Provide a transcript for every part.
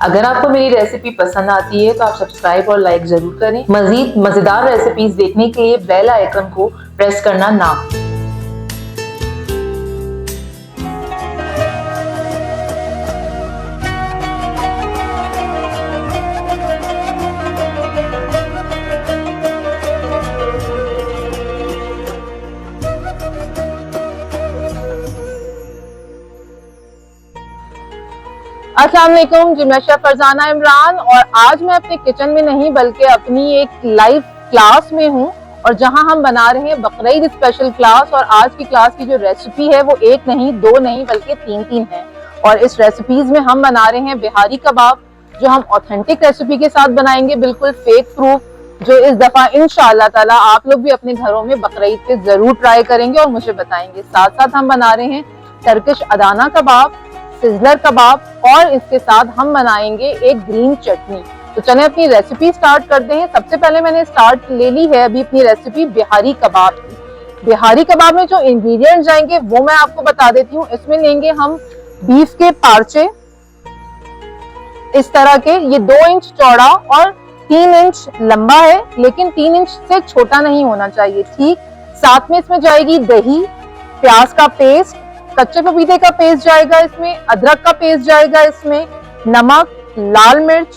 अगर आपको मेरी रेसिपी पसंद आती है तो आप सब्सक्राइब और लाइक जरूर करें। मजीद मजेदार रेसिपीज देखने के लिए बेल आइकन को प्रेस करना ना भूलें। अस्सलाम वालेकुम जी, मैं शेफ फरजाना इमरान और आज मैं अपने किचन में नहीं बल्कि अपनी एक लाइव क्लास में हूँ और जहाँ हम बना रहे हैं बकरीद स्पेशल क्लास। और आज की क्लास की जो रेसिपी है वो एक नहीं, दो नहीं बल्कि तीन है। और इस रेसिपीज में हम बना रहे हैं बिहारी कबाब, जो हम ऑथेंटिक रेसिपी के साथ बनाएंगे, बिल्कुल फेक प्रूफ, जो इस दफा इंशाअल्लाह ताला आप लोग भी अपने घरों में बकरीद पे जरूर ट्राई करेंगे और मुझे बताएंगे। साथ साथ हम बना रहे हैं टर्किश अदाना कबाब, सिजलर कबाब और इसके साथ हम बनाएंगे एक ग्रीन चटनी। तो चलें अपनी रेसिपी स्टार्ट करते हैं। सबसे पहले मैंने स्टार्ट ले ली है अभी अपनी रेसिपी बिहारी कबाब की। बिहारी कबाब में जो इंग्रेडिएंट्स जाएंगे वो मैं आपको बता देती हूँ। इसमें लेंगे हम बीफ के पार्चे इस तरह के, ये 2 इंच चौड़ा और 3 इंच लंबा है, लेकिन 3 इंच से छोटा नहीं होना चाहिए, ठीक। साथ में इसमें जाएगी दही, प्याज का पेस्ट, कच्चे पपीते का पेस्ट जाएगा इसमें, अदरक का पेस्ट जाएगा इसमें, नमक, लाल मिर्च,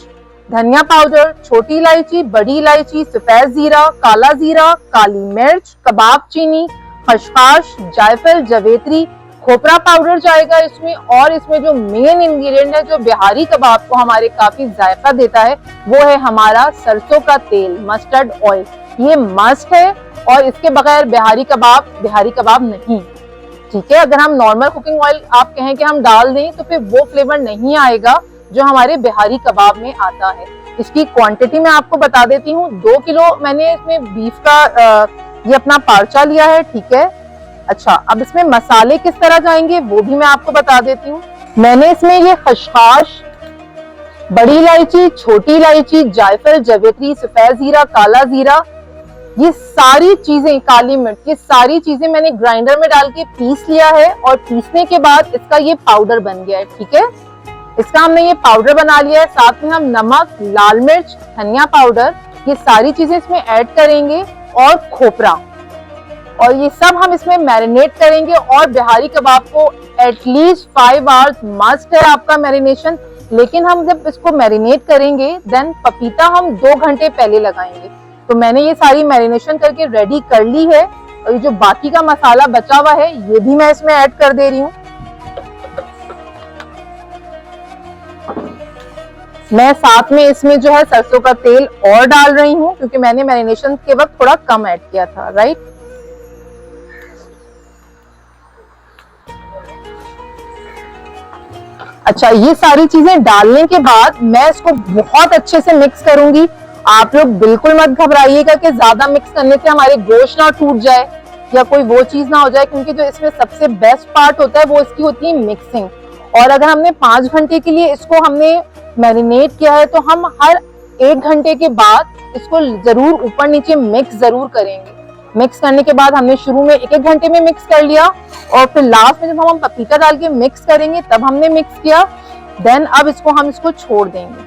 धनिया पाउडर, छोटी इलायची, बड़ी इलायची, सफेद जीरा, काला जीरा, काली मिर्च, कबाब चीनी, खसखस, जायफल, जवेत्री, खोपरा पाउडर जाएगा इसमें। और इसमें जो मेन इंग्रेडिएंट है जो बिहारी कबाब को हमारे काफी जायका देता है वो है हमारा सरसों का तेल, मस्टर्ड ऑयल। ये मस्ट है और इसके बगैर बिहारी कबाब नहीं, ठीक है। अगर हम नॉर्मल कुकिंग ऑयल आप कहें कि हम डाल दें तो फिर वो फ्लेवर नहीं आएगा जो हमारे बिहारी कबाब में आता है। इसकी क्वांटिटी मैं आपको बता देती हूँ। 2 किलो मैंने इसमें बीफ का ये अपना पार्चा लिया है, ठीक है। अच्छा, अब इसमें मसाले किस तरह जाएंगे वो भी मैं आपको बता देती हूँ। मैंने इसमें ये खसखस, बड़ी इलायची, छोटी इलायची, जायफल, जवेत्री, सफेद जीरा, काला जीरा, ये सारी चीजें, काली मिर्च, ये सारी चीजें मैंने ग्राइंडर में डाल के पीस लिया है और पीसने के बाद इसका ये पाउडर बन गया है, ठीक है। इसका हमने ये पाउडर बना लिया है। साथ में हम नमक, लाल मिर्च, धनिया पाउडर, ये सारी चीजें इसमें ऐड करेंगे और खोपरा, और ये सब हम इसमें मैरिनेट करेंगे। और बिहारी कबाब को एटलीस्ट 5 आवर्स मस्ट है आपका मैरिनेशन, लेकिन हम जब इसको मैरिनेट करेंगे देन पपीता हम 2 घंटे पहले लगाएंगे। तो मैंने ये सारी मैरिनेशन करके रेडी कर ली है और ये जो बाकी का मसाला बचा हुआ है ये भी मैं इसमें ऐड कर दे रही हूँ। मैं साथ में इसमें जो है सरसों का तेल और डाल रही हूँ क्योंकि मैंने मैरिनेशन के वक्त थोड़ा कम ऐड किया था, राइट। अच्छा, ये सारी चीजें डालने के बाद मैं इसको बहुत अच्छे से मिक्स करूंगी। आप लोग बिल्कुल मत घबराइएगा कि ज्यादा मिक्स करने से हमारे गोश्त ना टूट जाए या कोई वो चीज ना हो जाए, क्योंकि जो इसमें सबसे बेस्ट पार्ट होता है वो इसकी होती है मिक्सिंग। और अगर हमने 5 घंटे के लिए इसको हमने मैरिनेट किया है तो हम हर 1 घंटे के बाद इसको जरूर ऊपर नीचे मिक्स जरूर करेंगे। मिक्स करने के बाद हमने शुरू में 1-1 घंटे में मिक्स कर लिया और फिर लास्ट में जब हम पपीता डाल के मिक्स करेंगे तब हमने मिक्स किया। देन अब हम इसको छोड़ देंगे,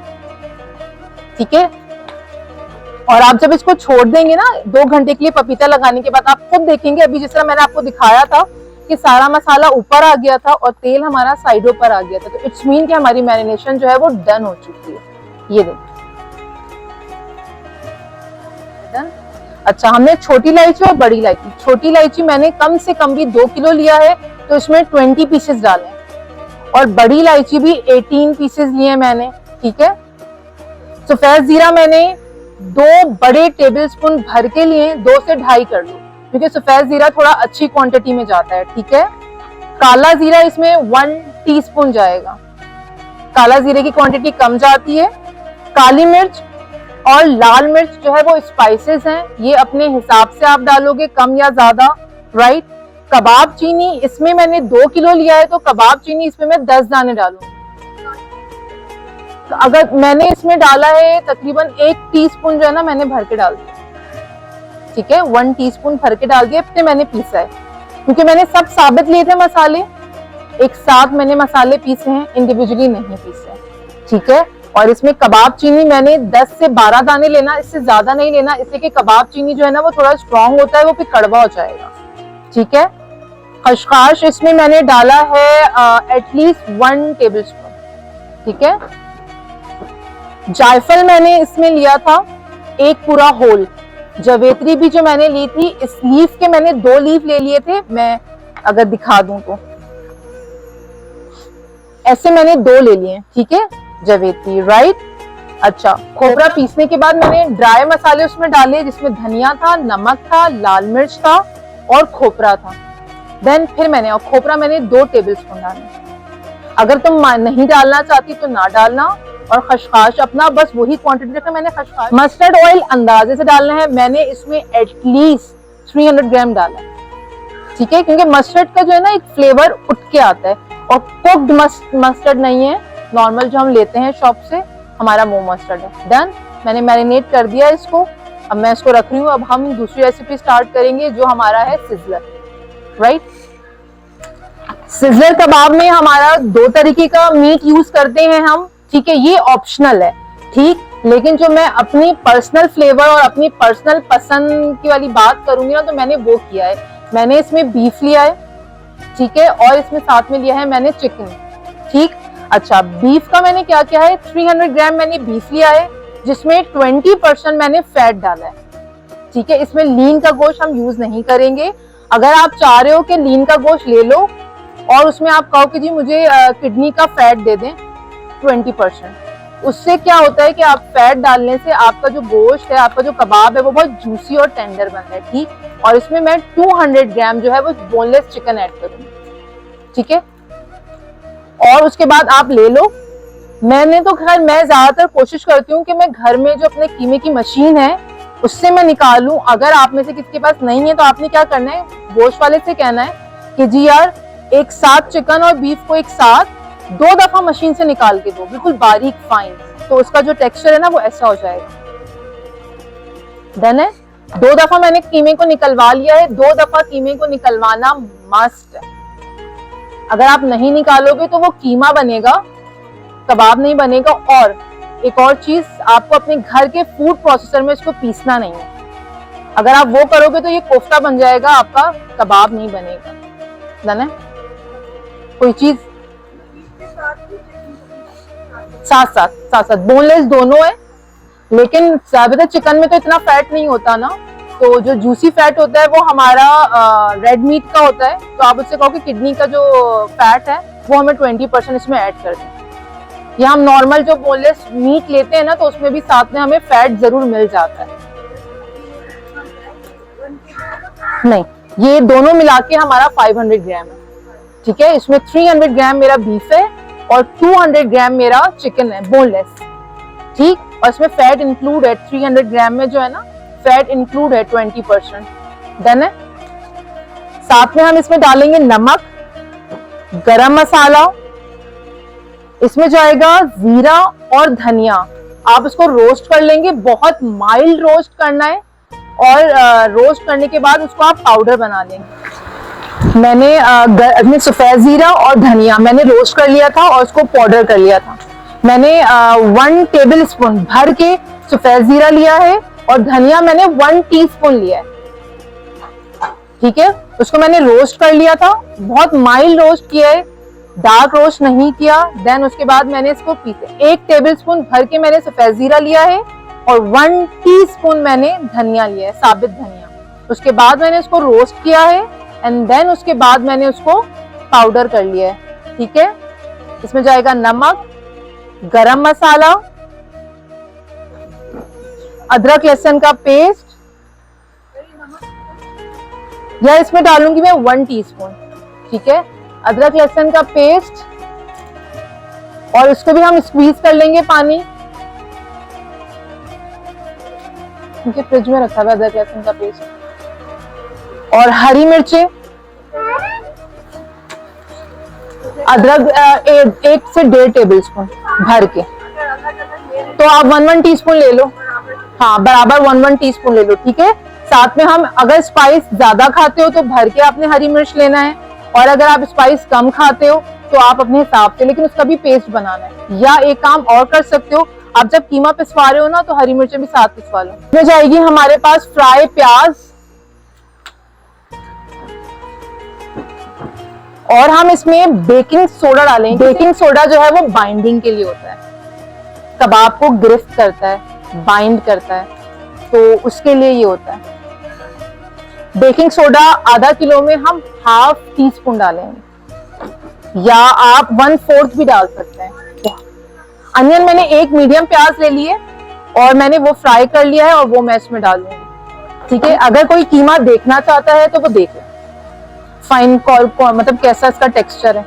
ठीक है। और आप जब इसको छोड़ देंगे ना 2 घंटे के लिए पपीता लगाने के बाद, आप खुद देखेंगे अभी जिस तरह मैंने आपको दिखाया था कि सारा मसाला ऊपर आ गया था और तेल हमारा साइडों पर आ गया था। तो इट्स मीन कि हमारी मैरिनेशन जो है वो डन हो चुकी है। ये देखिए डन। अच्छा, हमने छोटी इलायची और बड़ी इलायची, छोटी इलायची मैंने कम से कम भी 2 किलो लिया है तो इसमें 20 पीसेस डाले और बड़ी इलायची भी 18 पीसेस लिए मैंने, ठीक है। सफेद जीरा मैंने 2 बड़े टेबल स्पून भर के लिए 2 से 2.5 कर लो क्योंकि सफेद जीरा थोड़ा अच्छी क्वांटिटी में जाता है, ठीक है। काला जीरा इसमें 1 टीस्पून जाएगा, काला जीरे की क्वांटिटी कम जाती है। काली मिर्च और लाल मिर्च जो है वो स्पाइसेस हैं, ये अपने हिसाब से आप डालोगे कम या ज्यादा, राइट। कबाब चीनी इसमें मैंने 2 किलो लिया है तो कबाब चीनी इसमें मैं 10 दाने डालूंगी। तो अगर मैंने इसमें डाला है तकरीबन 1 टीस्पून जो है ना मैंने भर के डाल दिया, ठीक है। 1 टीस्पून भर के डाल दिया, फिर मैंने पीसा है क्योंकि मैंने सब साबित लिए थे मसाले, एक साथ मैंने मसाले पीसे हैं, इंडिविजुअली नहीं पीसे, ठीक है। और इसमें कबाब चीनी मैंने 10 से 12 दाने लेना, इससे ज्यादा नहीं लेना, इससे कि कबाब चीनी जो है ना वो थोड़ा स्ट्रांग होता है, वो फिर कड़वा हो जाएगा। ठीक है। खसखस इसमें मैंने डाला है एटलीस्ट 1 टेबल स्पून। ठीक है। जायफल मैंने इसमें लिया था एक पूरा होल। जवेत्री भी जो मैंने ली थी, इस लीफ के मैंने 2 लीफ ले लिए थे, मैं अगर दिखा दूं तो ऐसे मैंने 2 ले लिए। ठीक है, जवेत्री, राइट। अच्छा, खोपरा पीसने के बाद मैंने ड्राई मसाले उसमें डाले, जिसमें धनिया था, नमक था, लाल मिर्च था और खोपरा था। देन फिर मैंने, और खोपरा मैंने 2 टेबल स्पून डाले। अगर तुम नहीं डालना चाहती तो ना डालना। और खसखस अपना बस वही क्वांटिटी रखा मैंने। खसखस, मस्टर्ड ऑयल अंदाजे से डालना है, मैंने इसमें एटलीस्ट 300 ग्राम डाला है। ठीक है, क्योंकि मस्टर्ड का जो है ना एक फ्लेवर उठ के आता है, और कुक्ड मस्टर्ड नहीं है, नॉर्मल जो हम लेते हैं शॉप से, हमारा मूव मस्टर्ड है। डन, मैंने मैरिनेट कर दिया इसको। अब मैं इसको रख रही हूँ। अब हम दूसरी रेसिपी स्टार्ट करेंगे जो हमारा है सिजलर, राइट। सिजलर कबाब में हमारा 2 तरीके का मीट यूज करते हैं हम। ठीक है, ये ऑप्शनल है, ठीक, लेकिन जो मैं अपनी पर्सनल फ्लेवर और अपनी पर्सनल पसंद की वाली बात करूंगी ना, तो मैंने वो किया है। मैंने इसमें बीफ लिया है, ठीक है, और इसमें साथ में लिया है मैंने चिकन। ठीक। अच्छा, बीफ का मैंने क्या किया है, 300 ग्राम मैंने बीफ लिया है, जिसमें 20% मैंने फैट डाला है। ठीक है, इसमें लीन का गोश्त हम यूज नहीं करेंगे। अगर आप चाह रहे हो कि लीन का गोश्त ले लो और उसमें आप कहो कि जी मुझे किडनी का फैट दे दें 20%, उससे क्या होता है कि आप फैट डालने से आपका जो गोश्त है, आपका जो कबाब है, वो बहुत जूसी और टेंडर बनता है। ठीक। और इसमें मैं 200 ग्राम जो है वो बोनलेस चिकन ऐड करूंगी। ठीक है, और उसके बाद आप ले लो। मैंने तो खैर, मैं ज्यादातर कोशिश करती हूँ कि मैं घर में जो अपने कीमे की मशीन है उससे मैं निकालूं। अगर आप में से किसी के पास नहीं है तो आपने क्या करना है, गोश्त वाले से कहना है कि जी यार एक साथ चिकन और बीफ को एक साथ 2 दफा मशीन से निकाल के दो, बिल्कुल बारीक फाइन, तो उसका जो टेक्सचर है ना वो ऐसा हो जाएगा। डन है। 2 दफा मैंने कीमे को निकलवा लिया है। 2 दफा कीमे को निकलवाना मस्ट है। अगर आप नहीं निकालोगे तो वो कीमा बनेगा, कबाब नहीं बनेगा। और एक और चीज, आपको अपने घर के फूड प्रोसेसर में इसको पीसना नहीं है। अगर आप वो करोगे तो ये कोफ्ता बन जाएगा, आपका कबाब नहीं बनेगा। डन है। कोई चीज साथ बोनलेस दोनों है, लेकिन ज्यादातर चिकन में तो इतना फैट नहीं होता ना, तो जो जूसी फैट होता है वो हमारा रेड मीट का होता है। तो आप उससे कहो कि किडनी का जो फैट है वो हमें 20% इसमें ऐड कर दें। या हम नॉर्मल जो बोनलेस मीट लेते हैं ना, तो उसमें भी साथ में हमें फैट जरूर मिल जाता है। नहीं, ये दोनों मिला के हमारा 500 ग्राम है। ठीक है, इसमें 300 ग्राम मेरा बीफ है और 200 ग्राम मेरा चिकन है बोनलेस। ठीक, और इसमें फैट इंक्लूड है 300 ग्राम में, जो है ना फैट इंक्लूड है 20%। डन है। साथ में हम इसमें डालेंगे नमक, गरम मसाला, इसमें जाएगा जीरा और धनिया। आप इसको रोस्ट कर लेंगे, बहुत माइल्ड रोस्ट करना है, और रोस्ट करने के बाद उसको आप पाउडर बना लेंगे। मैंने सफेद जीरा और धनिया मैंने रोस्ट कर लिया था और उसको पाउडर कर लिया था। मैंने 1 टेबल स्पून भर के सफेद जीरा लिया है और धनिया मैंने 1 टीस्पून लिया है। ठीक है, उसको मैंने रोस्ट कर लिया था, बहुत माइल्ड रोस्ट किया है, डार्क रोस्ट नहीं किया। देन उसके बाद मैंने इसको पीसे 1 टेबल स्पून भर के मैंने सफेद जीरा लिया है और 1 टीस्पून मैंने धनिया लिया है, साबित धनिया। उसके बाद मैंने इसको रोस्ट किया है एंड देन उसके बाद मैंने उसको पाउडर कर लिया है। ठीक है, इसमें जाएगा नमक, गरम मसाला, अदरक लहसुन का पेस्ट, या इसमें डालूंगी मैं 1 टीस्पून। ठीक है, अदरक लहसुन का पेस्ट, और इसको भी हम स्क्वीज कर लेंगे पानी, क्योंकि फ्रिज में रखा हुआ अदरक लहसुन का पेस्ट। और हरी मिर्चें, अदरक 1 से 1.5 टेबल स्पून भर के, तो आप 1 टीस्पून ले लो। हाँ, बराबर 1 टीस्पून ले लो। ठीक है, साथ में हम अगर स्पाइस ज्यादा खाते हो तो भर के आपने हरी मिर्च लेना है, और अगर आप स्पाइस कम खाते हो तो आप अपने हिसाब से, लेकिन उसका भी पेस्ट बनाना है। या एक काम और कर सकते हो, आप जब कीमा पिसवा रहे हो ना तो हरी मिर्चें भी साथ पिसवा लो। इसमें जाएगी हमारे पास फ्राई प्याज, और हम इसमें बेकिंग सोडा डालेंगे। बेकिंग सोडा जो है वो बाइंडिंग के लिए होता है, कबाब को ग्रिफ्ट करता है, बाइंड करता है, तो उसके लिए ये होता है। बेकिंग सोडा आधा किलो में हम हाफ टी स्पून डालेंगे, या आप 1/4 भी डाल सकते हैं। अनियन मैंने एक मीडियम प्याज ले लिए और मैंने वो फ्राई कर लिया है और वो मैं इसमें डालूंगी। ठीक है, अगर कोई कीमा देखना चाहता है तो वो देख ले फाइन मतलब कैसा इसका टेक्सचर है।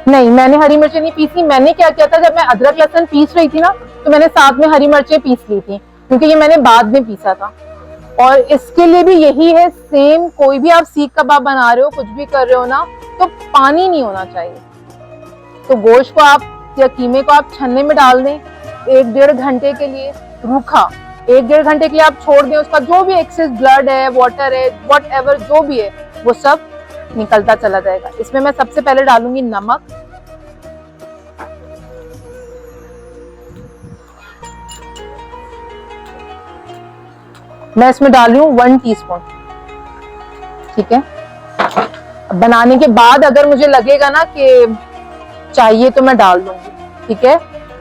नहीं, मैंने हरी मिर्चें नहीं पीसी। मैंने क्या किया था, जब मैं अदरक लहसुन पीस रही थी ना तो मैंने साथ में हरी मिर्चें पीस ली थी, क्योंकि ये मैंने बाद में पीसा था। और इसके लिए भी यही है सेम, कोई भी आप सीख कबाब बना रहे हो, कुछ भी कर रहे हो ना, तो पानी नहीं होना चाहिए। तो गोश्त को आप या कीमे को आप छन्ने में डाल दें 1-1.5 घंटे के लिए, रूखा 1-1.5 घंटे के लिए आप छोड़ दें। उसका जो भी एक्सेस ब्लड है, वाटर है, व्हाटएवर जो भी है, वो सब निकलता चला जाएगा। इसमें मैं सबसे पहले डालूंगी नमक, मैं इसमें डाल रही हूँ 1 टीस्पून। ठीक है, बनाने के बाद अगर मुझे लगेगा ना कि चाहिए तो मैं डाल दूंगी। ठीक है,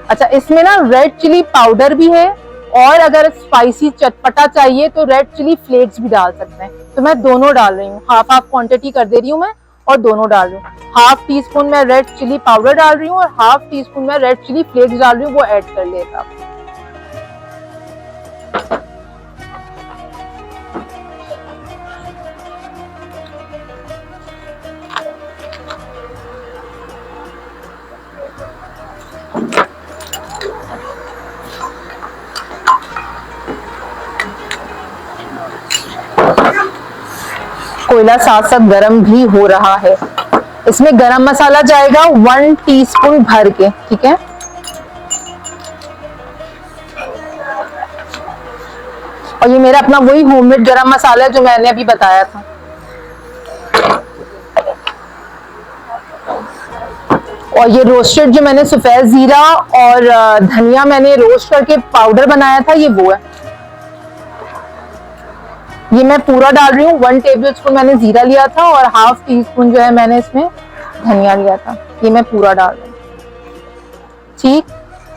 अच्छा इसमें ना रेड चिली पाउडर भी है, और अगर स्पाइसी चटपटा चाहिए तो रेड चिली फ्लेक्स भी डाल सकते हैं। तो मैं दोनों डाल रही हूँ, हाफ हाफ क्वांटिटी कर दे रही हूँ मैं, और दोनों डाल रही हूँ। हाफ टी स्पून मैं रेड चिली पाउडर डाल रही हूँ और हाफ टी स्पून मैं रेड चिली फ्लेक्स डाल रही हूँ, वो ऐड कर लेगा। कोयला साथ साथ गरम भी हो रहा है। इसमें गरम मसाला जाएगा 1 टीस्पून भर के। ठीक है, और ये मेरा अपना वही होममेड गरम मसाला है जो मैंने अभी बताया था। और ये रोस्टेड जो मैंने सफेद जीरा और धनिया मैंने रोस्ट करके पाउडर बनाया था, ये वो है। ये मैं पूरा डाल रही हूँ। 1 टेबल स्पून मैंने जीरा लिया था और हाफ टी स्पून जो है मैंने इसमें धनिया लिया था, ये मैं पूरा डाल रही हूँ। ठीक,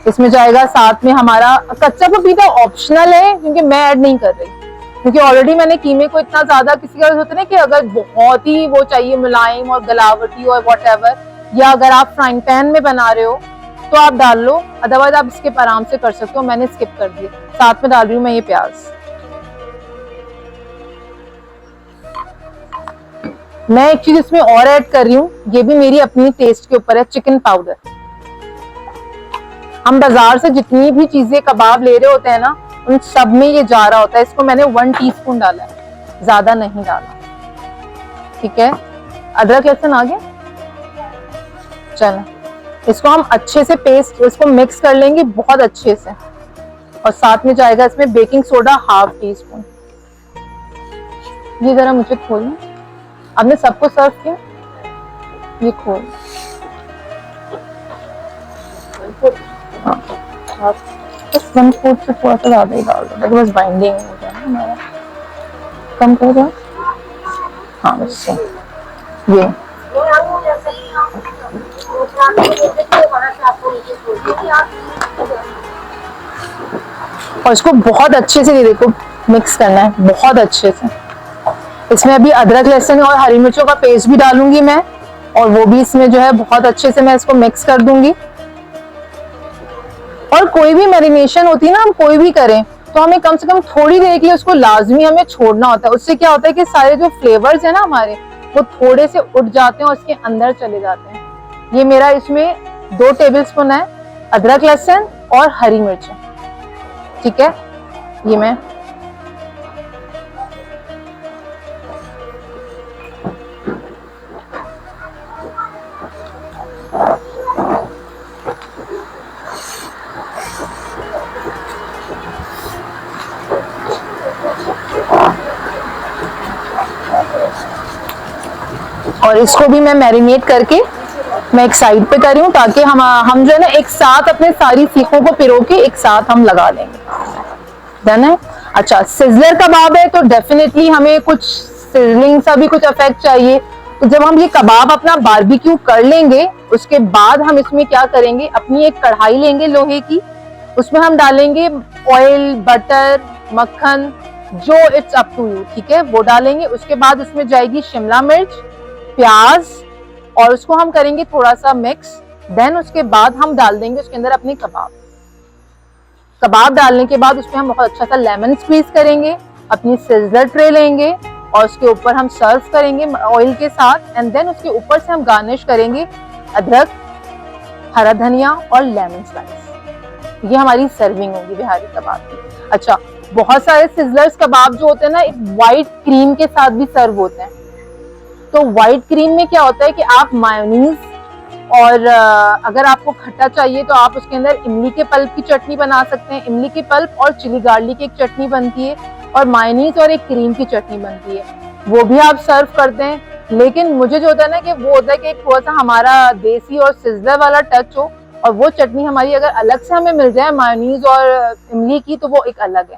इसमें जाएगा साथ में हमारा कच्चा पपीता, ऑप्शनल है क्योंकि मैं ऐड नहीं कर रही, क्योंकि ऑलरेडी मैंने कीमे को इतना ज्यादा, किसी का होता है ना कि अगर बहुत ही वो चाहिए मुलायम और गलावटी और व्हाटएवर, या अगर आप फ्राइंग पैन में बना रहे हो तो आप डाल लो, अदरवाइज आप स्किप आराम से कर सकते हो। मैंने स्किप कर दिया। साथ में डाल रही हूँ मैं ये प्याज। मैं एक चीज इसमें और ऐड कर रही हूँ, ये भी मेरी अपनी टेस्ट के ऊपर है, चिकन पाउडर। हम बाजार से जितनी भी चीजें कबाब ले रहे होते हैं ना, उन सब में ये जा रहा होता है। इसको मैंने 1 टीस्पून डाला है, ज्यादा नहीं डाला। ठीक है, अदरक लहसुन आ गया। चलो, इसको हम अच्छे से पेस्ट, इसको मिक्स कर लेंगे बहुत अच्छे से। और साथ में जाएगा इसमें बेकिंग सोडा हाफ टीस्पून। ये जरा मुझे खोलना, आपने सबको सर्व किया, ये खोल। बस 1/4 से थोड़ा सा ज्यादा ही डाल दो, बस बाइंडिंग हो जाए ना हमारा। कम कर दो, हाँ बस ये। और इसको बहुत अच्छे से, ये देखो, मिक्स करना है बहुत अच्छे से। इसमें अभी अदरक लहसुन और हरी मिर्चों का पेस्ट भी डालूंगी मैं, और वो भी इसमें जो है बहुत अच्छे से मैं इसको मिक्स कर दूंगी। और कोई भी मैरिनेशन होती है ना, हम कोई भी करें तो हमें कम से कम थोड़ी देर के लिए उसको लाजमी हमें छोड़ना होता है। उससे क्या होता है कि सारे जो फ्लेवर्स है ना हमारे, वो थोड़े से उठ जाते हैं और इसके अंदर चले जाते हैं। ये मेरा इसमें 2 टेबलस्पून है अदरक लहसुन और हरी मिर्च। ठीक है, ये मैं और इसको भी मैं मैरिनेट करके मैं एक साइड पे कर रही हूँ ताकि हम जो है ना एक साथ अपने सारी सीखों को पिरो के एक साथ हम लगा लेंगे। डन है। अच्छा, सिजलर कबाब है तो डेफिनेटली हमें कुछ सिजलिंग सा भी कुछ इफेक्ट चाहिए। तो जब हम ये कबाब अपना बारबेक्यू कर लेंगे उसके बाद हम इसमें क्या करेंगे, अपनी एक कढ़ाई लेंगे लोहे की, उसमें हम डालेंगे ऑयल, बटर, मक्खन, जो इट्स अप टू यू, ठीक है, वो डालेंगे। उसके बाद उसमें जाएगी शिमला मिर्च, प्याज, और उसको हम करेंगे थोड़ा सा मिक्स। देन उसके बाद हम डाल देंगे उसके अंदर अपने कबाब। कबाब डालने के बाद उसमें हम बहुत अच्छा सा लेमन स्क्वीज करेंगे, अपनी सिजलर ट्रे लेंगे और उसके ऊपर हम सर्व करेंगे ऑयल के साथ। एंड देन उसके ऊपर से हम गार्निश करेंगे अदरक, हरा धनिया और लेमन स्लाइस। ये हमारी सर्विंग होगी बिहारी कबाब की। अच्छा, बहुत सारे सिजलर्स कबाब जो होते हैं ना एक व्हाइट क्रीम के साथ भी सर्व होते हैं। तो व्हाइट क्रीम में क्या होता है कि आप मायोनीज और अगर आपको खट्टा चाहिए तो आप उसके अंदर इमली के पल्प की चटनी बना सकते हैं। इमली के पल्प और चिली गार्लिक की एक चटनी बनती है और मायोनीज और एक क्रीम की चटनी बनती है, वो भी आप सर्व करते हैं। लेकिन मुझे जो होता है ना कि वो होता है कि थोड़ा सा हमारा देसी और सिजलर वाला टच हो, और वो चटनी हमारी अगर अलग से हमें मिल जाए मायोनीज और इमली की तो वो एक अलग है,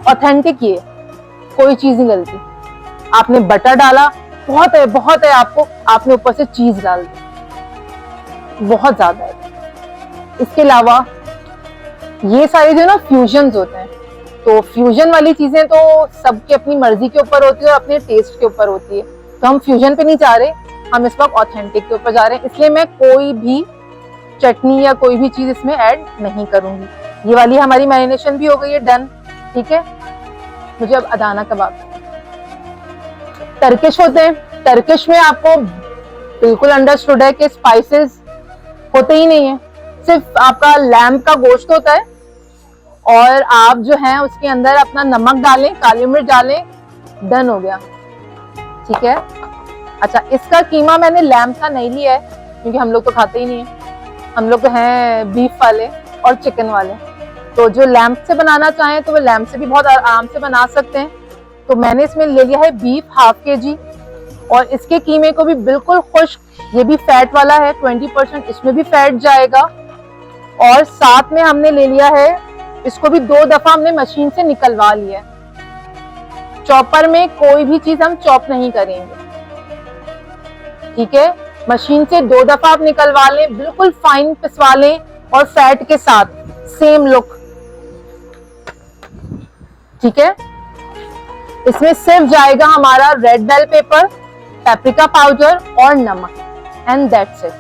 ऑथेंटिक। ये कोई चीज नहीं गलती। आपने बटर डाला, बहुत है आपको, आपने ऊपर से चीज डाल दी, बहुत ज्यादा है। इसके अलावा ये सारे जो ना फ्यूजन्स होते हैं, तो फ्यूजन वाली चीजें तो सबकी अपनी मर्जी के ऊपर होती है और अपने टेस्ट के ऊपर होती है। तो हम फ्यूजन पे नहीं जा रहे, हम इस वक्त ऑथेंटिक के ऊपर जा रहे हैं, इसलिए मैं कोई भी चटनी या कोई भी चीज इसमें ऐड नहीं करूंगी। ये वाली हमारी मैरिनेशन भी हो गई है, डन, ठीक है। मुझे अब अदाना कबाब, टर्किश होते हैं, टर्किश में आपको बिल्कुल अंडरस्टूड है कि स्पाइसेस होते ही नहीं है, सिर्फ आपका लैम्ब का गोश्त होता है और आप जो है उसके अंदर अपना नमक डालें, काली मिर्च डालें, डन हो गया, ठीक है। अच्छा, इसका कीमा मैंने लैम्ब का नहीं लिया है क्योंकि हम लोग तो खाते ही नहीं है, हम लोग तो हैं बीफ वाले और चिकन वाले। तो जो लैम्ब से बनाना चाहें तो वो लैम्ब से भी बहुत आराम से बना सकते हैं। तो मैंने इसमें ले लिया है बीफ 1/2 kg और इसके कीमे को भी बिल्कुल खुश्क, ये भी फैट वाला है, 20% इसमें भी फैट जाएगा। और साथ में हमने ले लिया है, इसको भी 2 दफा हमने मशीन से निकलवा लिया है। चॉपर में कोई भी चीज हम चॉप नहीं करेंगे, ठीक है। मशीन से 2 दफा आप निकलवा लें, बिल्कुल फाइन पिसवा लें और फैट के साथ सेम लुक, ठीक है। इसमें सिर्फ जाएगा हमारा red bell pepper, paprika powder और नमक, and that's it.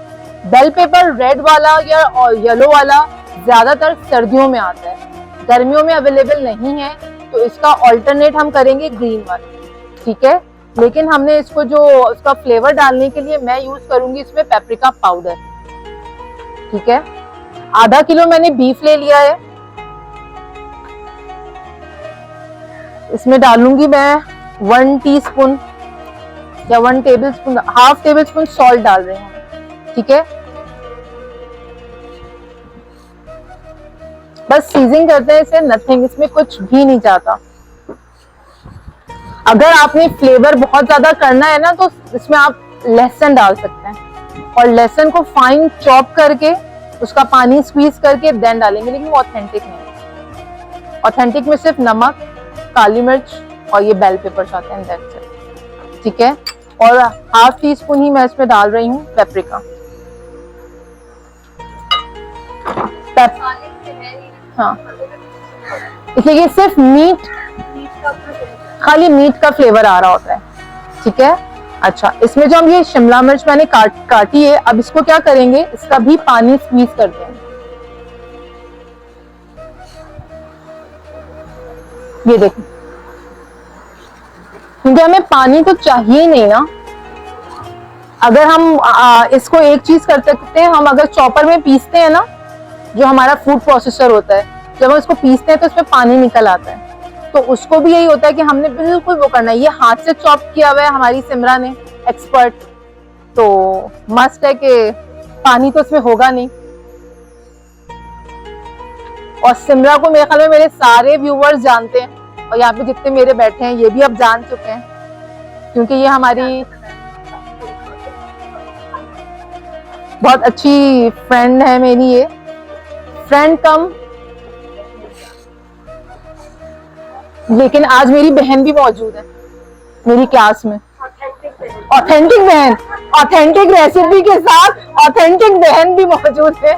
Bell pepper red वाला या येलो वाला ज्यादातर सर्दियों में आता है, गर्मियों में अवेलेबल नहीं है, तो इसका ऑल्टरनेट हम करेंगे ग्रीन वाला, ठीक है। लेकिन हमने इसको जो उसका फ्लेवर डालने के लिए मैं यूज करूंगी इसमें पेपरिका पाउडर, ठीक है। आधा किलो मैंने बीफ ले लिया है, इसमें डालूंगी मैं 1 टीस्पून या 1 टेबलस्पून, 1/2 टेबलस्पून सॉल्ट डाल रही हूँ, ठीक है। बस सीजनिंग करते हैं इसे, नथिंग, इसमें कुछ भी नहीं जाता। अगर आपने फ्लेवर बहुत ज्यादा करना है ना तो इसमें आप लहसुन डाल सकते हैं और लहसुन को फाइन चॉप करके उसका पानी स्क्वीज करके देन डालेंगे, लेकिन वो ऑथेंटिक नहीं। ऑथेंटिक में सिर्फ नमक, काली मिर्च और ये बेल पेपर आते हैं, दैट्स इट, ठीक है। और 1/2 टीस्पून ही मैं इसमें डाल रही हूँ पेपरिका। हाँ, इसलिए ये सिर्फ मीट, खाली मीट का फ्लेवर आ रहा होता है, ठीक है। अच्छा, इसमें जो हम ये शिमला मिर्च मैंने काटी है, अब इसको क्या करेंगे, इसका भी पानी स्क्वीज कर देंगे। ये देखो, क्योंकि हमें पानी तो चाहिए नहीं ना। अगर हम इसको एक चीज कर सकते हैं, हम अगर चॉपर में पीसते हैं ना, जो हमारा फूड प्रोसेसर होता है, जब हम इसको पीसते हैं तो इसमें पानी निकल आता है, तो उसको भी यही होता है कि हमने बिल्कुल वो करना है। ये हाथ से चॉप किया हुआ है हमारी सिमरा ने, एक्सपर्ट, तो मस्ट है कि पानी तो इसमें होगा नहीं। और सिमरा को मेरे ख्याल में मेरे सारे व्यूवर्स जानते हैं, और यहाँ पे जितने मेरे बैठे हैं ये भी अब जान चुके हैं, क्योंकि ये हमारी बहुत अच्छी फ्रेंड है मेरी, ये फ्रेंड कम, लेकिन आज मेरी बहन भी मौजूद है मेरी क्लास में। ऑथेंटिक बहन, ऑथेंटिक रेसिपी के साथ ऑथेंटिक बहन भी मौजूद है।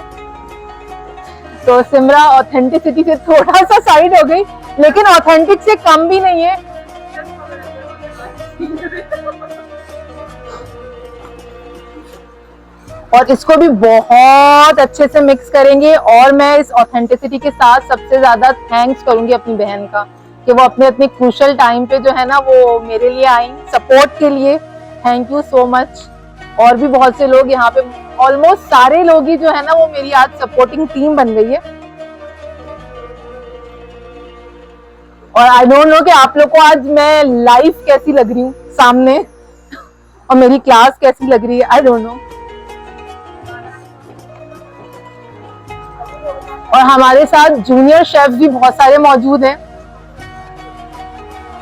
तो सिमरा ऑथेंटिसिटी से थोड़ा सा साइड हो गई, लेकिन ऑथेंटिक से कम भी नहीं है। और इसको भी बहुत अच्छे से मिक्स करेंगे। और मैं इस ऑथेंटिसिटी के साथ सबसे ज्यादा थैंक्स करूंगी अपनी बहन का कि वो अपने अपने क्रूशल टाइम पे जो है ना वो मेरे लिए आई सपोर्ट के लिए। Thank you so much. और भी बहुत से लोग यहाँ पे, ऑलमोस्ट सारे लोग ही जो है ना वो मेरी आज सपोर्टिंग टीम बन गई है। और आई डोंट नो कि आप लोग को आज मैं लाइव कैसी लग रही हूँ सामने और मेरी क्लास कैसी लग रही है, आई डोंट नो। और हमारे साथ जूनियर शेफ भी बहुत सारे मौजूद हैं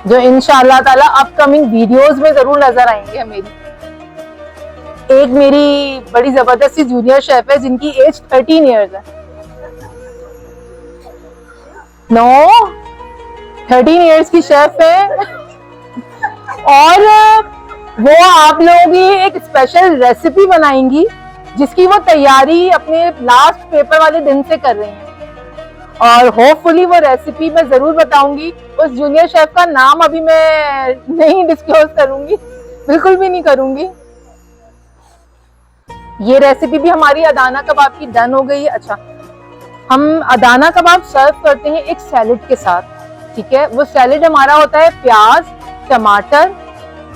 जो इंशाअल्लाह ताला अपकमिंग वीडियोस में जरूर नजर आएंगे मेरी। एक मेरी बड़ी जबरदस्त जूनियर शेफ है जिनकी एज 13 इयर्स है। नो 13 इयर्स की शेफ है। और वो आप लोगों की एक स्पेशल रेसिपी बनाएंगी जिसकी वो तैयारी अपने लास्ट पेपर वाले दिन से कर रही हैं। और होपफुली वो रेसिपी मैं जरूर बताऊंगी। उस जूनियर शेफ का नाम अभी मैं नहीं डिस्क्लोज करूंगी, बिल्कुल भी नहीं करूंगी। ये रेसिपी भी हमारी अदाना कबाब की डन हो गई है। अच्छा, हम अदाना कबाब सर्व करते हैं एक सैलेड के साथ, ठीक है। वो सैलेड हमारा होता है प्याज, टमाटर,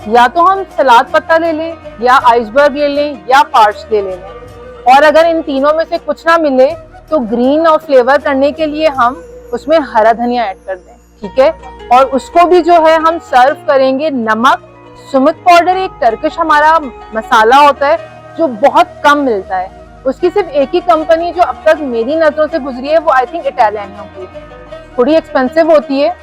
या तो हम सलाद पत्ता ले लें या आइसबर्ग ले लें या पार्सले ले लें। और अगर इन तीनों में से कुछ ना मिले तो ग्रीन और फ्लेवर करने के लिए हम उसमें हरा धनिया ऐड कर दें, ठीक है। और उसको भी जो है हम सर्व करेंगे नमक, सुमिक पाउडर, एक टर्किश हमारा मसाला होता है जो बहुत कम मिलता है। उसकी सिर्फ एक ही कंपनी जो अब तक मेरी नजरों से गुजरी है वो आई थिंक इटालियनो की। थोड़ी एक्सपेंसिव होती है,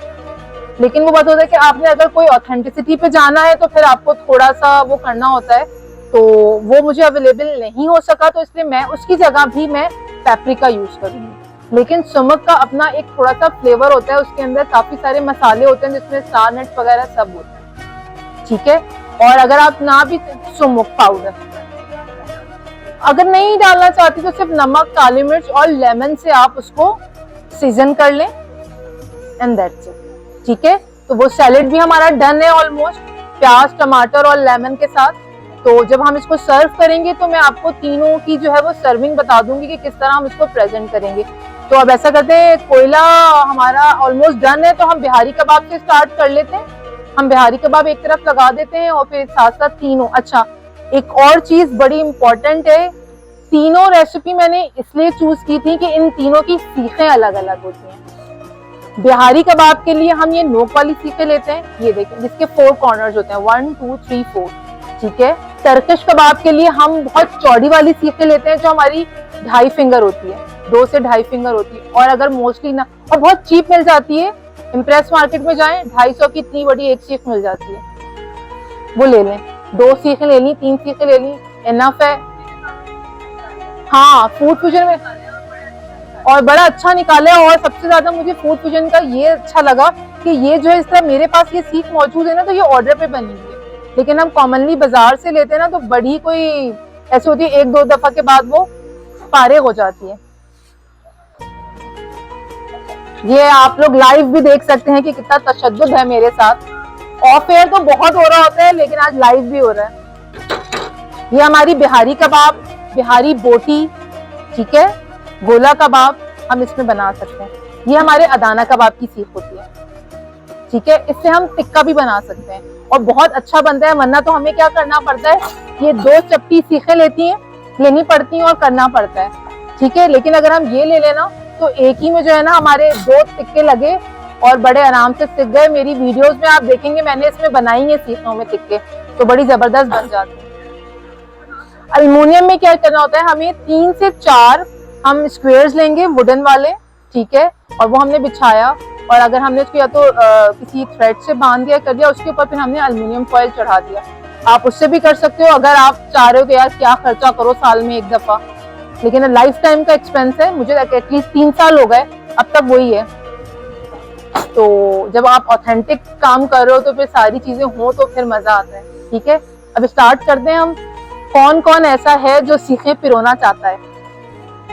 लेकिन वो बात होता है कि आपने अगर कोई ऑथेंटिसिटी पे जाना है तो फिर आपको थोड़ा सा वो करना होता है। तो वो मुझे अवेलेबल नहीं हो सका, तो इसलिए मैं उसकी जगह भी मैं पेपरिका यूज करूंगी। लेकिन सुमक का अपना एक थोड़ा सा फ्लेवर होता है, उसके अंदर काफी सारे मसाले होते हैं जिसमें स्टार नट्स वगैरह सब होते हैं, ठीक है। और अगर आप ना भी सुमक पाउडर अगर नहीं डालना चाहती तो सिर्फ नमक, काली मिर्च और लेमन से आप उसको सीजन कर लें एंड दैट्स इट, ठीक है। तो वो सैलेड भी हमारा डन है ऑलमोस्ट, प्याज, टमाटर और लेमन के साथ। तो जब हम इसको सर्व करेंगे तो मैं आपको तीनों की जो है वो सर्विंग बता दूंगी कि किस तरह हम इसको प्रेजेंट करेंगे। तो अब ऐसा करते हैं, कोयला हमारा ऑलमोस्ट डन है तो हम बिहारी कबाब से स्टार्ट कर लेते हैं। हम बिहारी कबाब एक तरफ लगा देते हैं और फिर साथ साथ तीनों। अच्छा, एक और चीज बड़ी इंपॉर्टेंट है, तीनों रेसिपी मैंने इसलिए चूज की थी कि इन तीनों की सीखें अलग अलग होती हैं। बिहारी कबाब के लिए हम ये नोक वाली सीखें लेते हैं, ये देखें जिसके 4 कॉर्नर्स होते हैं, 1 2 3 4, ठीक है। टर्किश कबाब के लिए हम बहुत चौड़ी वाली सीखें लेते हैं जो हमारी 2.5 फिंगर होती है, 2 से 2.5 फिंगर होती है। और अगर मोस्टली ना, और बहुत चीप मिल जाती है, इम्प्रेस मार्केट में जाएं 250 की इतनी बड़ी एक सीख मिल जाती है, वो ले लें। 2 सीखें ले ली, 3 सीखें ले ली, इनफ है। हाँ, फूड फ्यूजन में और बड़ा अच्छा निकाला है। और सबसे ज्यादा मुझे फूड फ्यूजन का ये अच्छा लगा कि ये जो है, इस तरह मेरे पास ये सीख मौजूद है ना, तो ये ऑर्डर पे बनी हुई है। लेकिन हम कॉमनली बाजार से लेते हैं ना तो बड़ी कोई ऐसी होती है, 1-2 दफा के बाद वो फारिग हो जाती है। ये आप लोग लाइव भी देख सकते हैं कि कितना तशद्दुद है मेरे साथ। ऑफ एयर तो बहुत हो रहा होता है, लेकिन आज लाइव भी हो रहा है। ये हमारी बिहारी कबाब, बिहारी बोटी, ठीक है, गोला कबाब हम इसमें बना सकते हैं। ये हमारे अदाना कबाब की सीख होती है, ठीक है। इससे हम टिक्का भी बना सकते हैं और बहुत अच्छा बनता है। वरना तो हमें क्या करना पड़ता है, ये 2 चपटी सीखें लेनी पड़ती हैं और करना पड़ता है, ठीक है। लेकिन अगर हम ये ले लेना तो एक ही में जो है ना हमारे 2 टिक्के लगे और बड़े आराम से सीख गए। मेरी वीडियोस में आप देखेंगे मैंने इसमें बनाई है सीखों में टिक्के, तो बड़ी जबरदस्त बन जाती है। अल्युमिनियम में क्या करना होता है, हमें 3 से 4 हम स्क्वेयर्स लेंगे वुडन वाले, ठीक है। और वो हमने बिछाया और अगर हमने उसको या तो किसी थ्रेड से बांध दिया कर दिया, उसके ऊपर फिर हमने अल्युमिनियम फॉइल चढ़ा दिया। आप उससे भी कर सकते हो अगर आप चाह रहे हो कि यार क्या खर्चा करो साल में एक दफा, लेकिन लाइफ टाइम का एक्सपेंस है। मुझे एटलीस्ट 3 साल हो गए अब तक वही है। तो जब आप ऑथेंटिक काम कर रहे हो तो फिर सारी चीजें हो तो फिर मजा आता है। ठीक है, अब स्टार्ट करते हैं हम। कौन कौन ऐसा है जो सीखे पिरोना चाहता है,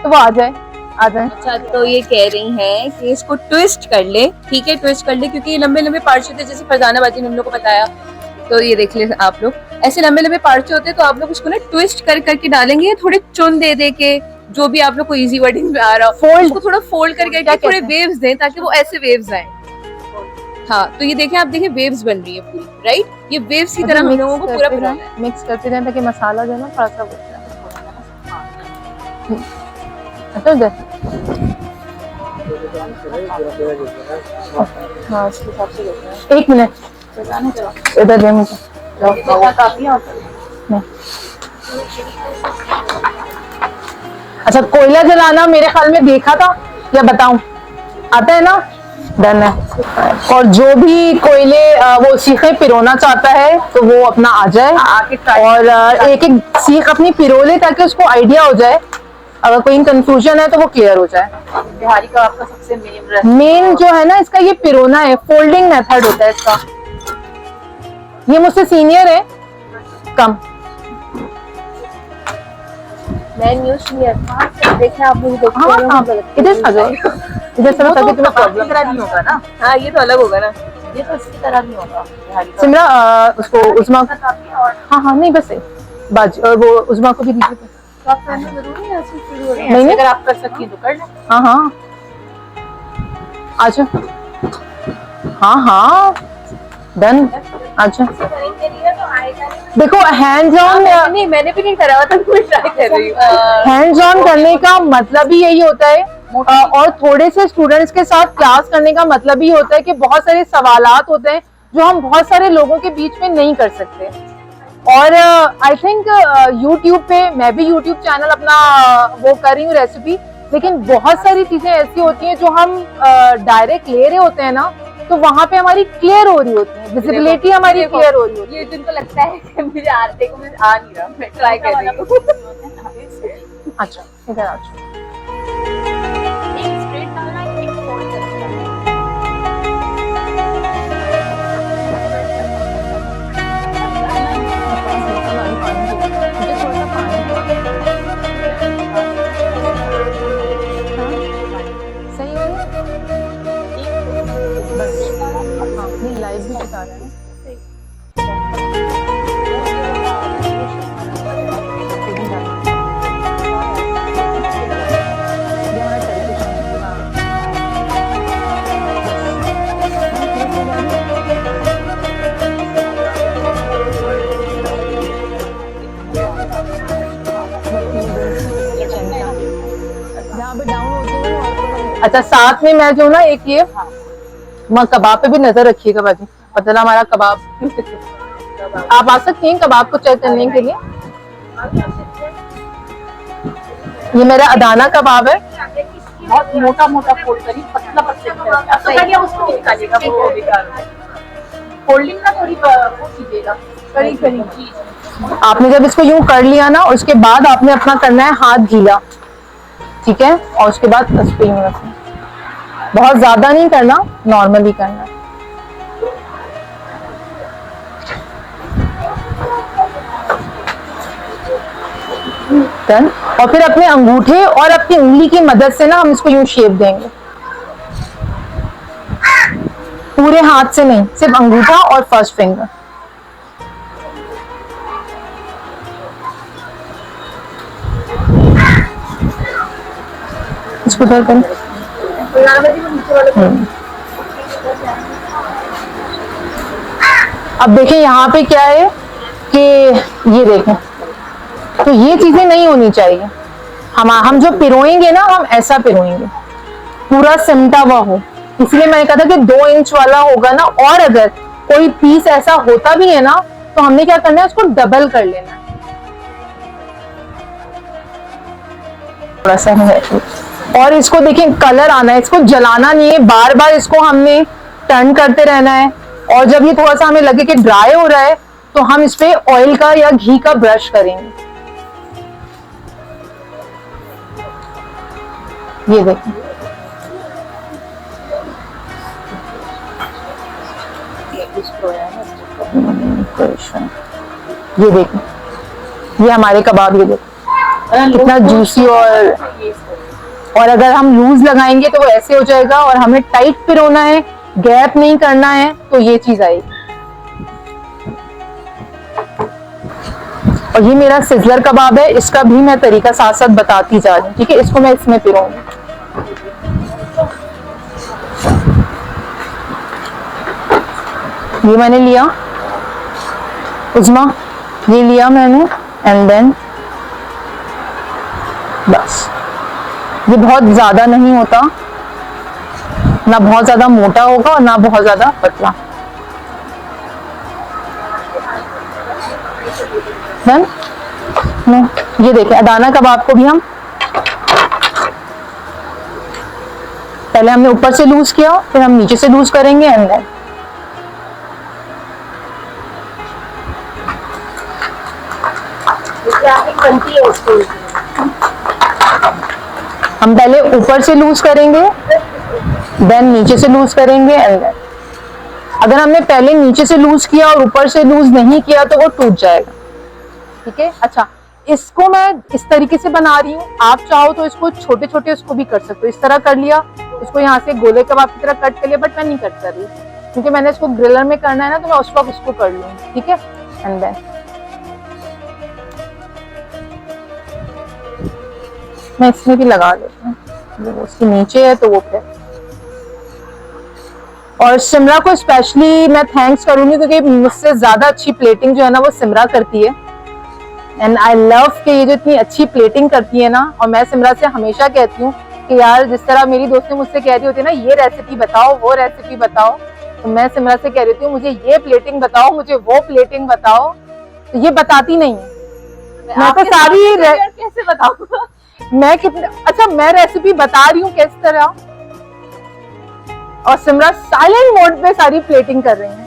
तो वो आ जाए। अच्छा, तो ये कह रही हैं कि इसको ट्विस्ट कर ले। ठीक है, ट्विस्ट कर ले, क्योंकि ये लंबे लंबे पार्ट्स होते हैं, जैसे फरजाना बाजी ने हम लोग को बताया। तो ये देख ले आप लोग, ऐसे लंबे लंबे पार्ट्स होते हैं, तो आप लोग इसको ना ट्विस्ट कर करके डालेंगे, थोड़े चुन दे दे के, जो भी आप लोग को इजी वर्डिंग में आ रहा हो, फोल्ड, उसको थोड़ा फोल्ड करके थोड़े वेव्स दें, ताकि वो ऐसे वेव्स आए। हाँ, तो ये देखें, आप देखें वेव्स बन रही है पूरी, राइट? ये वेव्स की तरह हम लोगों को पूरा पिरोना है। मिक्स करते जाए ताकि मसाला जो है ना थोड़ा सा अच्छा उधर। हाँ, उसके हिसाब से देखना है। 1 मिनट इधर दे मुझे। नहीं, अच्छा, कोयला जलाना मेरे ख्याल में देखा था या बताऊं? आता है ना, डन है। और जो भी कोयले वो सीखे पिरोना चाहता है तो वो अपना आ जाए और एक एक सीख अपनी पिरो ले, ताकि उसको आइडिया हो जाए। अगर कोई कंफ्यूजन है तो वो क्लियर हो जाए। बिहारी का आपका सबसे मेन जो है ना इसका, ये पिरोना है, फोल्डिंग मेथड होता है इसका। ये मुझसे सीनियर है कम। मैं न्यूज़ क्लियर देखा, आप मुझे देखते हाँ, इधर आ जाओ, इधर से ताकि तुम्हें प्रॉब्लम नहीं होगा ना। हाँ, ये तो अलग होगा ना। ये तो इसी तरह नहीं होगा बिहारी का। सिमरा उसको उस्मा, हाँ हाँ नहीं बस बाजी, और वो उस्मा को भी दीजिए। तो आप करना जरूरी है, ऐसे शुरू हो रही है। नहीं, अगर आप कर सकती हैं तो कर लें। हाँ हाँ अच्छा, हाँ हाँ डन। अच्छा देखो, हैंड्स ऑन, नहीं, मैंने भी नहीं करा हुआ था, मैं ट्राई कर रही हूँ। हैंड्स ऑन करने का मतलब ही यही होता है। और थोड़े से स्टूडेंट्स के साथ क्लास करने का मतलब ही होता है कि बहुत सारे सवालात होते हैं जो हम बहुत सारे लोगों के बीच में नहीं कर सकते। और आई थिंक यूट्यूब पे, मैं भी यूट्यूब चैनल अपना वो कर रही हूँ रेसिपी, लेकिन बहुत सारी चीजें ऐसी होती हैं जो हम डायरेक्ट ले रहे होते हैं ना, तो वहां पे हमारी क्लियर हो रही होती है, विजिबिलिटी हमारी क्लियर हो रही होती है। ये जिनको लगता है कि मुझे आ नहीं रहा, मैं ट्राई कर रही हूँ। अच्छा इधर आ जाओ। सही हो गया? बस हाँ, नहीं लाइव भी बता रहे हैं। अच्छा, साथ में मैं जो ना एक ये कबाब पे भी नजर रखिएगा बाजी, पतला हमारा कबाब। आप आ सकती हैं कबाब को चेक करने के लिए। ये मेरा अदाना कबाब है। बहुत मोटा मोटा फोल्ड करिए, पतला पतला उसको निकालिएगा, वो बेकार है। फोल्डिंग ना थोड़ी वो कीजिएगा, करी करी। आपने जब इसको यूं कर लिया ना, उसके बाद आपने अपना करना है हाथ गीला, ठीक है? और उसके बाद इस पे यूं रखना, बहुत ज्यादा नहीं करना, नॉर्मली करना है। डन। और फिर अपने अंगूठे और अपनी उंगली की मदद से ना हम इसको यूं शेप देंगे, पूरे हाथ से नहीं, सिर्फ अंगूठा और फर्स्ट फिंगर। इसको उधर करें। अब देखें यहाँ पे क्या है कि ये देखें, तो ये चीजें नहीं होनी चाहिए। हम जो पिरोएंगे ना, हम ऐसा पिरोएंगे पूरा सिमटा हुआ हो। इसलिए मैंने कहा था कि 2 इंच वाला होगा ना, और अगर कोई पीस ऐसा होता भी है ना, तो हमने क्या करना है, उसको डबल कर लेना है थोड़ा सा है। और इसको देखिए कलर आना है, इसको जलाना नहीं है, बार बार इसको हमने टर्न करते रहना है। और जब ये थोड़ा सा हमें लगे कि ड्राई हो रहा है, तो हम इस पे ऑयल का या घी का ब्रश करेंगे। ये देखें, ये देखें, ये हमारे कबाब, ये देखें कितना जूसी। और अगर हम लूज लगाएंगे तो वो ऐसे हो जाएगा, और हमें टाइट पिरोना है, गैप नहीं करना है, तो ये चीज आएगी। और ये मेरा सिजलर कबाब है, इसका भी मैं तरीका साथ साथ बताती जा रही हूँ, ठीक है। इसको मैं इसमें पिरोऊंगी। ये मैंने लिया उज़्मा, ये लिया मैंने, एंड देन बस। ये बहुत ज्यादा नहीं होता, ना बहुत ज्यादा मोटा होगा और ना बहुत ज्यादा पतला। देन ये देखिए, अदाना कबाब को भी हम पहले हमने ऊपर से लूज किया, फिर हम नीचे से लूज करेंगे, एंड देन हम पहले ऊपर से लूज करेंगे, देन नीचे से लूज करेंगे, एंड देन अगर हमने पहले नीचे से लूज किया और ऊपर से लूज नहीं किया तो वो टूट जाएगा, ठीक है। अच्छा, इसको मैं इस तरीके से बना रही हूँ, आप चाहो तो इसको छोटे छोटे उसको भी कर सकते हो। इस तरह कर लिया, इसको यहाँ से गोले कबाब की तरह कट कर लिया, बट मैं नहीं कट कर रही क्योंकि मैंने इसको ग्रिलर में करना है ना, तो मैं उस वक्त उसको कर लूंगी, ठीक है। एंड देन मैं इसमें भी लगा देती हूँ, उसके नीचे है तो वो फिर। और सिमरा को स्पेशली मैं थैंक्स करूंगी क्योंकि मुझसे ज्यादा अच्छी प्लेटिंग जो है ना वो सिमरा करती है, एंड आई लव कि ये जो इतनी अच्छी प्लेटिंग करती है ना। और मैं सिमरा से हमेशा कहती हूँ कि यार, जिस तरह मेरी दोस्तें मुझसे कह रही होती है ना, ये रेसिपी बताओ, वो रेसिपी बताओ, तो मैं सिमरा से कह रही हूँ मुझे ये प्लेटिंग बताओ, मुझे वो प्लेटिंग बताओ, तो ये बताती नहीं है। मैं तो सारी कैसे बताऊंगा, मैं कितने अच्छा मैं रेसिपी बता रही हूँ किस तरह, और सिमरा साइलेंट मोड पे सारी प्लेटिंग कर रही है।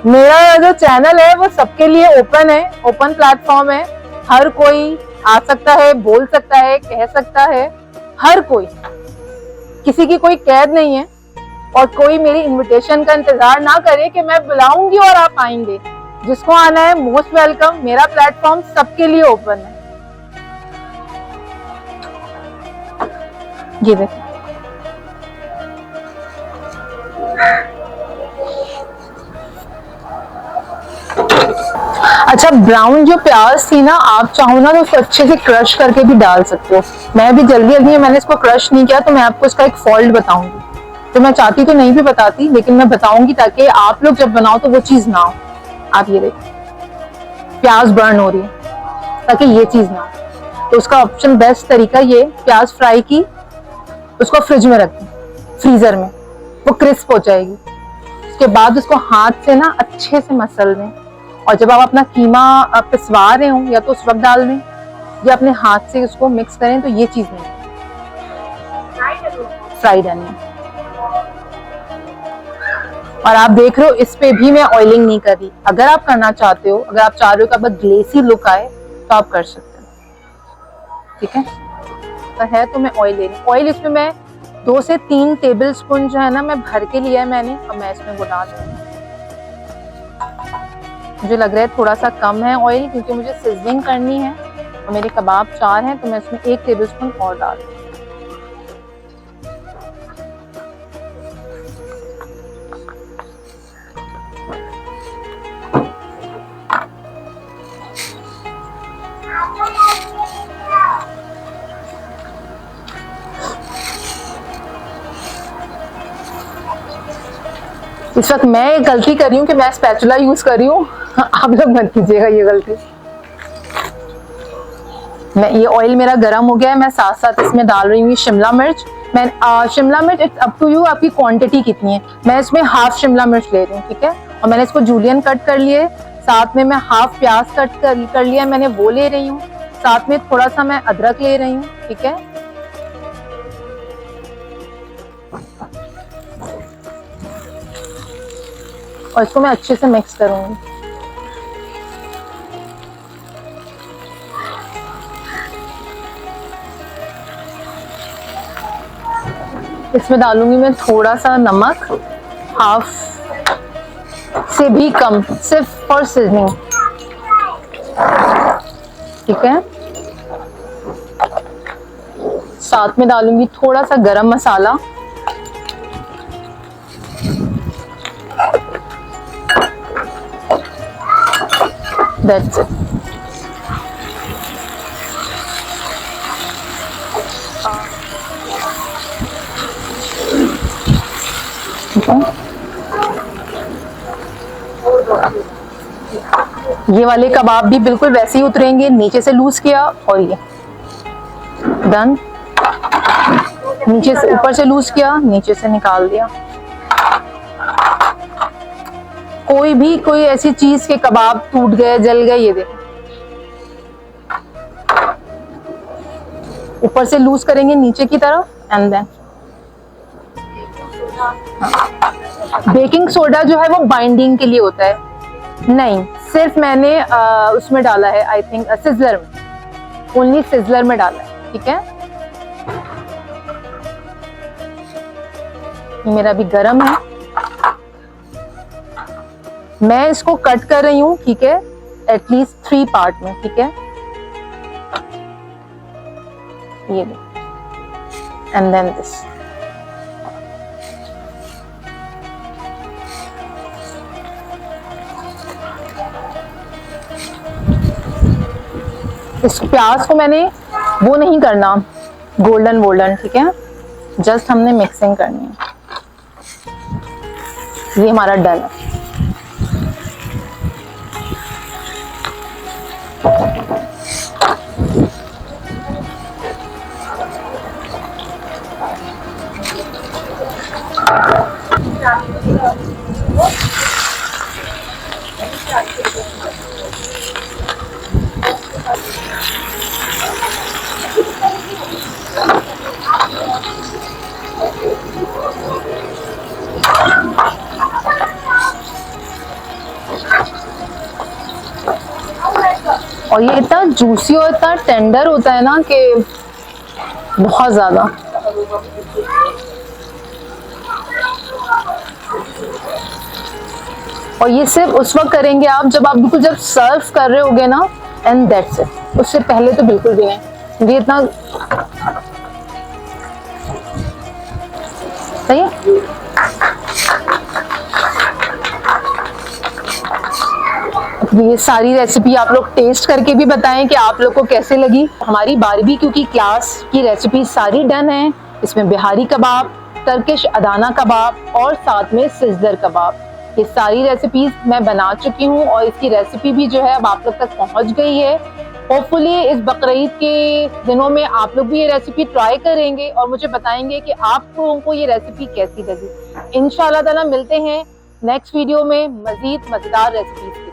मेरा जो चैनल है वो सबके लिए ओपन है, ओपन प्लेटफॉर्म है, हर कोई आ सकता है, बोल सकता है, कह सकता है, हर कोई, किसी की कोई कैद नहीं है। और कोई मेरी इनविटेशन का इंतजार ना करे कि मैं बुलाऊंगी और आप आएंगे। जिसको आना है मोस्ट वेलकम, मेरा प्लेटफॉर्म सबके लिए ओपन है। ये देखिए, अच्छा ब्राउन जो प्याज थी ना, आप चाहो ना तो उसको अच्छे से क्रश करके भी डाल सकते हो। मैं भी जल्दी जल्दी मैंने इसको क्रश नहीं किया, तो मैं आपको इसका एक फॉल्ट बताऊंगी। तो मैं चाहती तो नहीं भी बताती, लेकिन मैं बताऊंगी ताकि आप लोग जब बनाओ तो वो चीज ना हो। आप ये देखिए, प्याज बर्न हो रही है, ताकि ये चीज ना हो। तो उसका ऑप्शन बेस्ट तरीका ये, प्याज फ्राई की, उसको फ्रिज में रख दें, फ्रीजर में, वो क्रिस्प हो जाएगी। उसके बाद उसको हाथ से ना अच्छे से मसल दें, और जब आप अपना कीमा पिसवा रहे हो या तो उस वक्त डाल दें, या अपने हाथ से उसको मिक्स करें, तो ये चीज नहीं, फ्राइड अनियन। और आप देख रहे हो इस पे भी मैं ऑयलिंग नहीं कर रही। अगर आप करना चाहते हो, अगर आप चाह रहे हो कि अब ग्लेसी लुक आए, तो आप कर सकते हो, ठीक है। तो है तो मैं ऑयल ले रही हूँ। ऑयल इसमें मैं 2 से 3 टेबल स्पून जो है ना मैं भर के लिया है मैंने, और मैं इसमें वो डाल रही हूँ। मुझे लग रहा है थोड़ा सा कम है ऑयल, क्योंकि मुझे सिजलिंग करनी है और मेरे कबाब 4 हैं, तो मैं इसमें 1 टेबल स्पून और डाल रही हूँ। इस वक्त मैं एक गलती कर रही हूँ कि मैं स्पैचुला यूज कर रही हूँ, आप लोग मत कीजिएगा ये गलती। मैं ये ऑयल मेरा गर्म हो गया है, मैं साथ साथ इसमें डाल रही हूँ शिमला मिर्च। मैं शिमला मिर्च इट्स अप टू यू, आपकी क्वांटिटी कितनी है। मैं इसमें हाफ शिमला मिर्च ले रही हूँ, ठीक है। और मैंने इसको जूलियन कट कर लिए, साथ में मैं हाफ प्याज कट कर लिया, मैंने वो ले रही हूँ। साथ में थोड़ा सा मैं अदरक ले रही हूँ, ठीक है। और इसको मैं अच्छे से मिक्स करूंगी। इसमें डालूंगी मैं थोड़ा सा नमक, हाफ से भी कम, सिर्फ फॉर सीजनिंग, ठीक है। साथ में डालूंगी थोड़ा सा गरम मसाला, दैट्स इट। ये वाले कबाब भी बिल्कुल वैसे ही उतरेंगे, नीचे से लूज किया और ये डन, नीचे से ऊपर से लूज किया, नीचे से निकाल दिया। कोई ऐसी चीज के कबाब टूट गए, जल गए, ये देखो ऊपर से लूज करेंगे नीचे की तरफ एंड देन बेकिंग सोडा जो है वो बाइंडिंग के लिए होता है, नहीं सिर्फ मैंने उसमें डाला है, आई थिंक सिजलर में, ओनली सिजलर में डाला है, ठीक है। मेरा भी गरम है, मैं इसको कट कर रही हूँ, ठीक है, एटलीस्ट 3 पार्ट में, ठीक है। ये एंड देन दिस, इस प्याज को मैंने वो नहीं करना गोल्डन, ठीक है, जस्ट हमने मिक्सिंग करनी है। ये हमारा डन है। और ये इतना जूसी और इतना टेंडर होता है ना कि बहुत ज्यादा। और ये सिर्फ उस वक्त करेंगे आप जब आप बिल्कुल जब सर्व कर रहे होगे ना, एंड दैट्स इट, उससे पहले तो बिल्कुल भी नहीं। ये इतना सही है। ये सारी रेसिपी आप लोग टेस्ट करके भी बताएं कि आप लोग को कैसे लगी। हमारी बारबेक्यू की क्लास की रेसिपी सारी डन है। इसमें बिहारी कबाब, टर्किश अदाना कबाब और साथ में सिजलर कबाब, ये सारी रेसिपीज मैं बना चुकी हूँ और इसकी रेसिपी भी जो है अब आप लोग तक पहुँच गई है। होपफुली इस बकरीद के दिनों में आप लोग भी ये रेसिपी ट्राई करेंगे और मुझे बताएंगे कि आप लोगों को ये रेसिपी कैसी लगी। इंशाल्लाह ताला मिलते हैं नेक्स्ट वीडियो में मजीद मजेदार रेसिपीज।